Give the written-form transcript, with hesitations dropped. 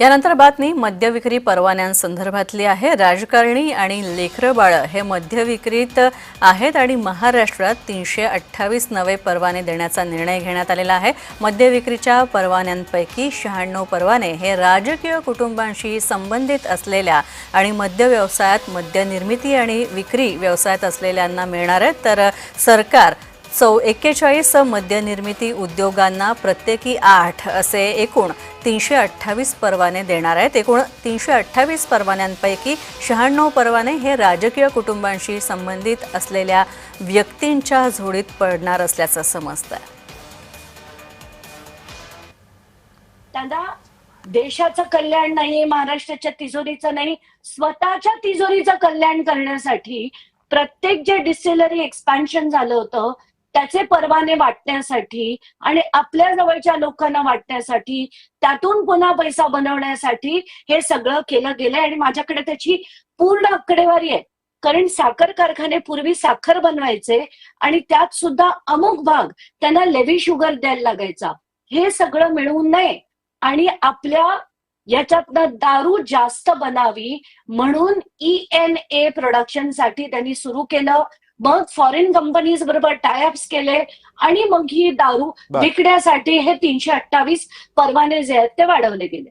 यानंतर बातमी मद्य विक्री परवान्यांसंदर्भातली आहे। राजकारणी आणि लेकरं बाळं हे मद्य विक्रीत आहेत आणि महाराष्ट्रात 328 नवे परवाने देण्याचा निर्णय घेण्यात आलेला आहे। मद्य विक्रीच्या परवान्यांपैकी 96 परवाने हे राजकीय कुटुंबांशी संबंधित असलेल्या आणि मद्य व्यवसायात मद्य निर्मिती आणि विक्री व्यवसायात असलेल्यांना मिळणार आहेत, तर सरकार 41 मद्य निर्मिती उद्योगांना प्रत्येकी 8 असे एकूण 328 परवाने देणार आहेत। एकूण 328 परवान्यांपैकी 96 परवाने हे राजकीय कुटुंबांशी संबंधित असलेल्या व्यक्तींच्या झोळीत पडणार असल्याचं समजतंय। त्यांना देशाचं कल्याण नाही, महाराष्ट्राच्या तिजोरीचं नाही, स्वतःच्या तिजोरीचं कल्याण करण्यासाठी प्रत्येक जे डिस्टिलरी एक्सपान्शन झालं होतं त्याचे परवाने वाटण्यासाठी आणि आपल्या जवळच्या लोकांना वाटण्यासाठी, त्यातून पुन्हा पैसा बनवण्यासाठी हे सगळं केलं गेलंय आणि माझ्याकडे त्याची पूर्ण आकडेवारी आहे। कारण साखर कारखाने पूर्वी साखर बनवायचे आणि त्यात सुद्धा अमुक भाग त्यांना लेव्ही शुगर द्यायला लागायचा। हे सगळं मिळवून नाही आणि आपल्या याच्यातनं दारू जास्त बनावी म्हणून ENA प्रोडक्शनसाठी त्यांनी सुरू केलं। मग फॉरेन कंपनीज बरोबर टायअप्स केले आणि मग ही दारू विकण्यासाठी हे 328 परवाने जे आहेत ते वाढवले गेले।